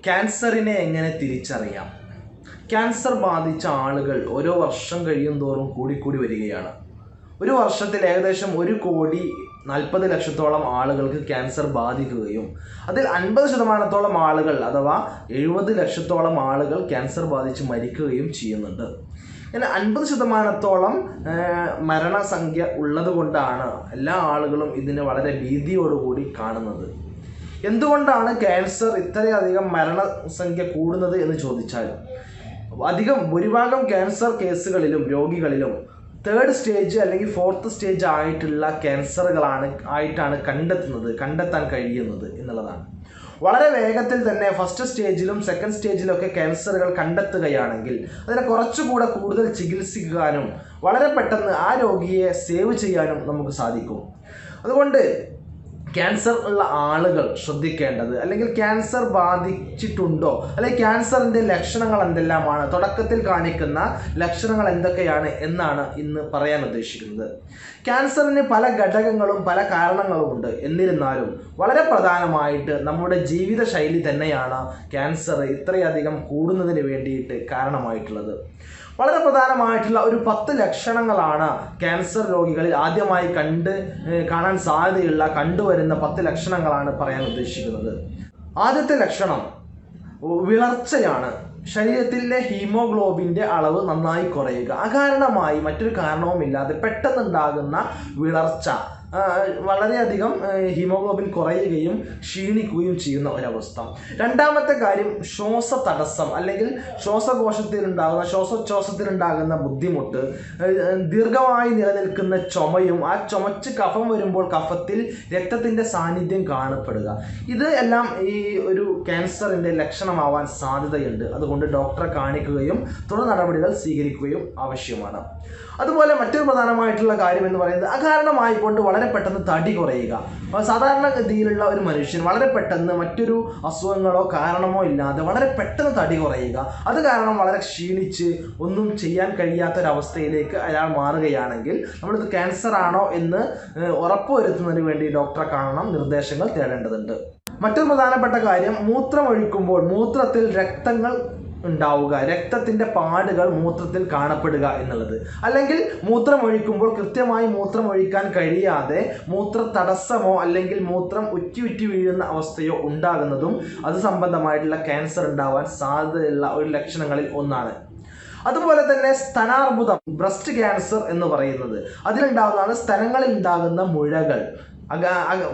ക്യാൻസറിനെ എങ്ങനെ തിരിച്ചറിയാം? ക്യാൻസർ ബാധിച്ച ആളുകൾ ഓരോ വർഷം കഴിയുന്തോറും കൂടിക്കൂടി വരികയാണ്. ഒരു വർഷത്തിൽ ഏകദേശം 1,40,00,000 ആളുകൾക്ക് ക്യാൻസർ ബാധിക്കുകയും അതിൽ 50% ആളുകൾ അഥവാ 70 ലക്ഷത്തോളം ആളുകൾ ക്യാൻസർ ബാധിച്ച് മരിക്കുകയും ചെയ്യുന്നുണ്ട്. ഇങ്ങനെ 50% മരണസംഖ്യ ഉള്ളത് കൊണ്ടാണ് എല്ലാ ആളുകളും ഇതിനെ വളരെ ഭീതിയോടുകൂടി കാണുന്നത്. എന്തുകൊണ്ടാണ് ക്യാൻസർ ഇത്രയധികം മരണസംഖ്യ കൂടുന്നത് എന്ന് ചോദിച്ചാൽ, ഭൂരിഭാഗം ക്യാൻസർ കേസുകളിലും രോഗികളിലും 3rd സ്റ്റേജ് അല്ലെങ്കിൽ 4th സ്റ്റേജ് ആയിട്ടുള്ള ക്യാൻസറുകളാണ് കണ്ടെത്താൻ കഴിയുന്നത് എന്നുള്ളതാണ്. വളരെ വേഗത്തിൽ തന്നെ 1st സ്റ്റേജിലും 2nd സ്റ്റേജിലൊക്കെ ക്യാൻസറുകൾ കണ്ടെത്തുകയാണെങ്കിൽ അതിനെ കുറച്ചുകൂടെ കൂടുതൽ ചികിത്സിക്കാനും വളരെ പെട്ടെന്ന് ആ രോഗിയെ സേവ് ചെയ്യാനും നമുക്ക് സാധിക്കും. അതുകൊണ്ട് ക്യാൻസർ ഉള്ള ആളുകൾ ശ്രദ്ധിക്കേണ്ടത്, അല്ലെങ്കിൽ ക്യാൻസർ ബാധിച്ചിട്ടുണ്ടോ, അല്ലെങ്കിൽ ക്യാൻസറിൻ്റെ ലക്ഷണങ്ങൾ എന്തെല്ലാമാണ്, തുടക്കത്തിൽ കാണിക്കുന്ന ലക്ഷണങ്ങൾ എന്തൊക്കെയാണ് എന്നാണ് ഇന്ന് പറയാൻ ഉദ്ദേശിക്കുന്നത്. ക്യാൻസറിന് പല ഘടകങ്ങളും പല കാരണങ്ങളും ഉണ്ട്. എന്നിരുന്നാലും വളരെ പ്രധാനമായിട്ട് നമ്മുടെ ജീവിതശൈലി തന്നെയാണ് ക്യാൻസർ ഇത്രയധികം കൂടുന്നതിന് വേണ്ടിയിട്ട് കാരണമായിട്ടുള്ളത്. വളരെ പ്രധാനമായിട്ടുള്ള ഒരു 10 ലക്ഷണങ്ങളാണ് ക്യാൻസർ രോഗികളിൽ ആദ്യമായി കാണാൻ സാധ്യതയുള്ള കണ്ടുവരുന്ന 10 ലക്ഷണങ്ങളാണ് പറയാൻ ഉദ്ദേശിക്കുന്നത്. ആദ്യത്തെ ലക്ഷണം വിളർച്ചയാണ്. ശരീരത്തിലെ ഹീമോഗ്ലോബിൻ്റെ അളവ് നന്നായി കുറയുക. അകാരണമായി മറ്റൊരു കാരണവുമില്ലാതെ പെട്ടെന്നുണ്ടാകുന്ന വിളർച്ച, വളരെയധികം ഹീമോഗ്ലോബിൻ കുറയുകയും ക്ഷീണിക്കുകയും ചെയ്യുന്ന ഒരവസ്ഥ. രണ്ടാമത്തെ കാര്യം ശ്വാസതടസ്സം, അല്ലെങ്കിൽ ശ്വാസോച്ഛ്വാസത്തിലുണ്ടാകുന്ന ബുദ്ധിമുട്ട്, ദീർഘമായി നിലനിൽക്കുന്ന ചുമയും ആ ചുമച്ച് കഫം വരുമ്പോൾ കഫത്തിൽ രക്തത്തിൻ്റെ സാന്നിധ്യം കാണപ്പെടുക. ഇത് എല്ലാം ഈ ഒരു ക്യാൻസറിൻ്റെ ലക്ഷണമാവാൻ സാധ്യതയുണ്ട്. അതുകൊണ്ട് ഡോക്ടറെ കാണിക്കുകയും തുടർ നടപടികൾ സ്വീകരിക്കുകയും ആവശ്യമാണ്. അതുപോലെ മറ്റൊരു പ്രധാനമായിട്ടുള്ള കാര്യം എന്ന് പറയുന്നത് അകാരണമായിക്കൊണ്ട് വളരെ പെട്ടെന്ന് തടി കുറയുക. സാധാരണഗതിയിലുള്ള ഒരു മനുഷ്യൻ വളരെ പെട്ടെന്ന് മറ്റൊരു അസുഖങ്ങളോ കാരണമോ ഇല്ലാതെ വളരെ പെട്ടെന്ന് തടി കുറയുക, അത് കാരണം വളരെ ക്ഷീണിച്ച് ഒന്നും ചെയ്യാൻ കഴിയാത്തൊരവസ്ഥയിലേക്ക് അയാൾ മാറുകയാണെങ്കിൽ നമ്മളിത് ക്യാൻസർ ആണോ എന്ന് ഉറപ്പുവരുത്തുന്നതിന് വേണ്ടി ഡോക്ടറെ കാണണം, നിർദ്ദേശങ്ങൾ തേടേണ്ടതുണ്ട്. മറ്റൊരു പ്രധാനപ്പെട്ട കാര്യം, മൂത്രമൊഴിക്കുമ്പോൾ മൂത്രത്തിൽ രക്തങ്ങൾ ഉണ്ടാവുക, രക്തത്തിൻ്റെ പാടുകൾ മൂത്രത്തിൽ കാണപ്പെടുക എന്നുള്ളത്. അല്ലെങ്കിൽ മൂത്രമൊഴിക്കുമ്പോൾ കൃത്യമായി മൂത്രമൊഴിക്കാൻ കഴിയാതെ മൂത്ര തടസ്സമോ അല്ലെങ്കിൽ മൂത്രം ഉറ്റി വീഴുന്ന അവസ്ഥയോ ഉണ്ടാകുന്നതും അത് സംബന്ധമായിട്ടുള്ള ക്യാൻസർ ഉണ്ടാവാൻ സാധ്യതയുള്ള ഒരു ലക്ഷണങ്ങളിൽ ഒന്നാണ്. അതുപോലെ തന്നെ സ്തനാർബുദം, ബ്രസ്റ്റ് ക്യാൻസർ എന്ന് പറയുന്നത്, അതിലുണ്ടാകുന്നതാണ് സ്തനങ്ങളിൽ ഉണ്ടാകുന്ന മുഴകൾ.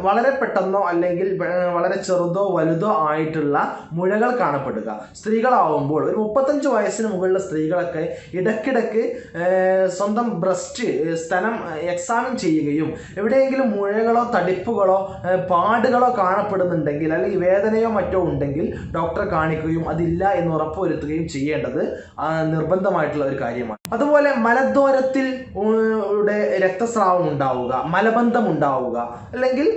വളരെ പെട്ടെന്നോ അല്ലെങ്കിൽ വളരെ ചെറുതോ വലുതോ ആയിട്ടുള്ള മുഴകൾ കാണപ്പെടുക. സ്ത്രീകളാവുമ്പോൾ ഒരു 35 വയസ്സിന് മുകളിലുള്ള സ്ത്രീകളൊക്കെ ഇടയ്ക്കിടയ്ക്ക് സ്വന്തം സ്തനം എക്സാമിൻ ചെയ്യുകയും എവിടെയെങ്കിലും മുഴകളോ തടിപ്പുകളോ പാടുകളോ കാണപ്പെടുന്നുണ്ടെങ്കിൽ അല്ലെങ്കിൽ വേദനയോ മറ്റോ ഉണ്ടെങ്കിൽ ഡോക്ടറെ കാണിക്കുകയും അതില്ല എന്ന് ഉറപ്പുവരുത്തുകയും ചെയ്യേണ്ടത് നിർബന്ധമായിട്ടുള്ള ഒരു കാര്യമാണ്. അതുപോലെ മലദ്വാരത്തിൽ രക്തസ്രാവം ഉണ്ടാവുക, മലബന്ധം ഉണ്ടാവുക, അല്ലെങ്കിൽ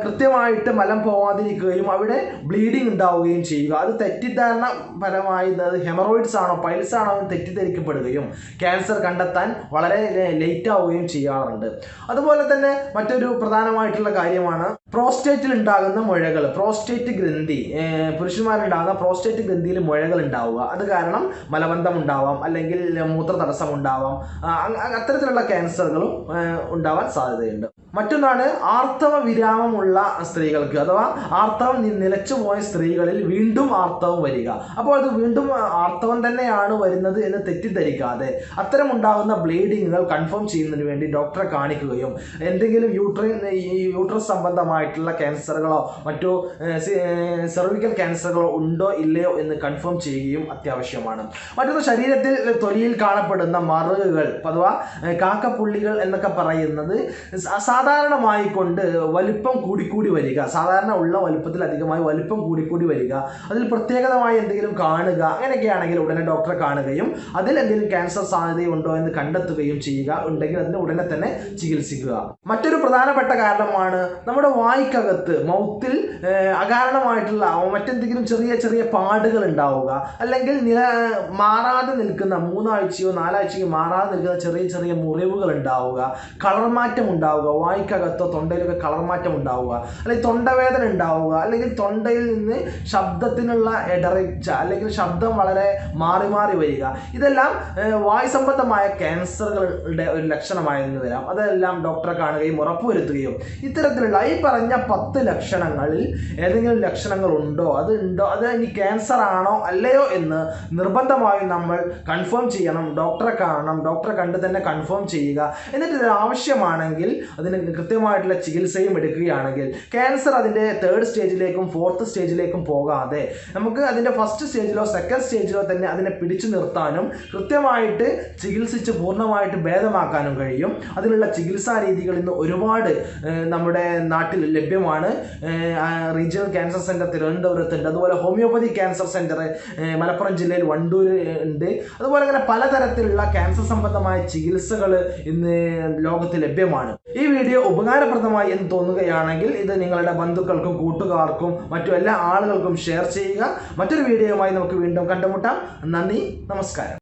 കൃത്യമായിട്ട് മലം പോവാതിരിക്കുകയും അവിടെ ബ്ലീഡിങ് ഉണ്ടാവുകയും ചെയ്യുക. അത് തെറ്റിദ്ധാരണപരമായി അത് ഹെമറോയിഡ്സ് ആണോ പൈൽസ് ആണോ എന്ന് തെറ്റിദ്ധരിക്കപ്പെടുകയും ക്യാൻസർ കണ്ടെത്താൻ വളരെ ലേറ്റ് ആവുകയും ചെയ്യാറുണ്ട്. അതുപോലെ തന്നെ മറ്റൊരു പ്രധാനമായിട്ടുള്ള കാര്യമാണ് പ്രോസ്റ്റേറ്റിൽ ഉണ്ടാകുന്ന മുഴകൾ. പ്രോസ്റ്റേറ്റ് ഗ്രന്ഥി, പുരുഷന്മാരുണ്ടാകുന്ന പ്രോസ്റ്റേറ്റ് ഗ്രന്ഥിയിൽ മുഴകൾ ഉണ്ടാവുക, അത് കാരണം മലബന്ധം ഉണ്ടാവാം, അല്ലെങ്കിൽ മൂത്ര തടസ്സം ഉണ്ടാവാം. അത്തരത്തിലുള്ള ക്യാൻസറുകളും ഉണ്ടാവാൻ സാധ്യതയുണ്ട്. മറ്റൊന്നാണ് ആർത്തവ വിരാമമുള്ള സ്ത്രീകൾക്ക്, അഥവാ ആർത്തവം നിലച്ചുപോയ സ്ത്രീകളിൽ വീണ്ടും ആർത്തവം വരിക. അപ്പോൾ അത് വീണ്ടും ആർത്തവം തന്നെയാണ് വരുന്നത് എന്ന് തെറ്റിദ്ധരിക്കാതെ അത്തരം ഉണ്ടാകുന്ന ബ്ലീഡിങ്ങുകൾ കൺഫേം ചെയ്യുന്നതിന് വേണ്ടി ഡോക്ടറെ കാണിക്കുകയും എന്തെങ്കിലും യൂട്രസ് സംബന്ധമായിട്ടുള്ള ക്യാൻസറുകളോ മറ്റോ സെർവിക്കൽ ക്യാൻസറുകളോ ഉണ്ടോ ഇല്ലയോ എന്ന് കൺഫേം ചെയ്യുകയും അത്യാവശ്യമാണ്. മറ്റൊന്ന്, ശരീരത്തിൽ തൊലിയിൽ കാണപ്പെടുന്ന മറുകുകൾ അഥവാ കാക്കപ്പുള്ളികൾ എന്നൊക്കെ പറയുന്നത് സാധാരണമായി കൊണ്ട് വലിപ്പം കൂടിക്കൂടി വരിക, സാധാരണ ഉള്ള വലിപ്പത്തിൽ അധികമായി വലിപ്പം കൂടിക്കൂടി വരിക, അതിൽ പ്രത്യേകതമായി എന്തെങ്കിലും കാണുക, അങ്ങനെയൊക്കെയാണെങ്കിൽ ഉടനെ ഡോക്ടറെ കാണുകയും അതിൽ എന്തെങ്കിലും ക്യാൻസർ സാധ്യതയുണ്ടോ എന്ന് കണ്ടെത്തുകയും ചെയ്യുക. ഉണ്ടെങ്കിൽ അതിന് ഉടനെ തന്നെ ചികിത്സിക്കുക. മറ്റൊരു പ്രധാനപ്പെട്ട കാരണമാണ് നമ്മുടെ വായ്ക്കകത്ത് മൗത്തിൽ അകാരണമായിട്ടുള്ള മറ്റെന്തെങ്കിലും ചെറിയ ചെറിയ പാടുകൾ ഉണ്ടാവുക, അല്ലെങ്കിൽ മാറാതെ നിൽക്കുന്ന 3 ആഴ്ചയോ 4 ആഴ്ചയോ മാറാതെ നിൽക്കുന്ന ചെറിയ ചെറിയ മുറിവുകൾ ഉണ്ടാവുക, കളർ മാറ്റം ഉണ്ടാവുക, വായ്ക്കകത്തോ തൊണ്ടയിലൊക്കെ കളർ മാറ്റം ഉണ്ടാവുക, അല്ലെങ്കിൽ തൊണ്ടവേദന ഉണ്ടാവുക, അല്ലെങ്കിൽ തൊണ്ടയിൽ നിന്ന് ശബ്ദത്തിനുള്ള ഇടറിച്ച അല്ലെങ്കിൽ ശബ്ദം വളരെ മാറി മാറി വരിക, ഇതെല്ലാം വായു സംബന്ധമായ ക്യാൻസറുകളുടെ ഒരു ലക്ഷണമായിരുന്നു വരാം. അതെല്ലാം ഡോക്ടറെ കാണുകയും ഉറപ്പുവരുത്തുകയും ഇത്തരത്തിലുള്ള ഈ പറഞ്ഞ 10 ലക്ഷണങ്ങളിൽ ഏതെങ്കിലും ലക്ഷണങ്ങൾ ഉണ്ടോ, അത് ഇനി ക്യാൻസർ ആണോ അല്ലയോ എന്ന് നിർബന്ധമായും നമ്മൾ കൺഫേം ചെയ്യണം. ഡോക്ടറെ കാണണം, ഡോക്ടറെ കണ്ട് തന്നെ കൺഫേം ചെയ്യുക. എന്നിട്ട് ഇത് ആവശ്യമാണെങ്കിൽ അതിന് കൃത്യമായിട്ടുള്ള ചികിത്സയും എടുക്കുകയാണെങ്കിൽ ക്യാൻസർ അതിൻ്റെ 3rd സ്റ്റേജിലേക്കും 4th സ്റ്റേജിലേക്കും പോകാതെ നമുക്ക് അതിൻ്റെ 1st സ്റ്റേജിലോ 2nd സ്റ്റേജിലോ തന്നെ അതിനെ പിടിച്ചു നിർത്താനും കൃത്യമായിട്ട് ചികിത്സിച്ച് പൂർണ്ണമായിട്ട് ഭേദമാക്കാനും കഴിയും. അതിനുള്ള ചികിത്സാ രീതികൾ ഇന്ന് ഒരുപാട് നമ്മുടെ നാട്ടിൽ ലഭ്യമാണ്. റീജിയണൽ ക്യാൻസർ സെൻറ്റർ തിരുവനന്തപുരത്തുണ്ട്, അതുപോലെ ഹോമിയോപ്പതി ക്യാൻസർ സെൻറ്റർ മലപ്പുറം ജില്ലയിൽ വണ്ടൂർ ഉണ്ട്. അതുപോലെ അങ്ങനെ പലതരത്തിലുള്ള ക്യാൻസർ സംബന്ധമായ ചികിത്സകൾ ഇന്ന് ലോകത്ത് ലഭ്യമാണ്. ഈ വീഡിയോ ഉപകാരപ്രദമായി എന്ന് തോന്നുകയാണെങ്കിൽ ഇത് നിങ്ങളുടെ ബന്ധുക്കൾക്കും കൂട്ടുകാർക്കും മറ്റു എല്ലാ ആളുകൾക്കും ഷെയർ ചെയ്യുക. മറ്റൊരു വീഡിയോയുമായി നമുക്ക് വീണ്ടും കണ്ടുമുട്ടാം. നന്ദി, നമസ്കാരം.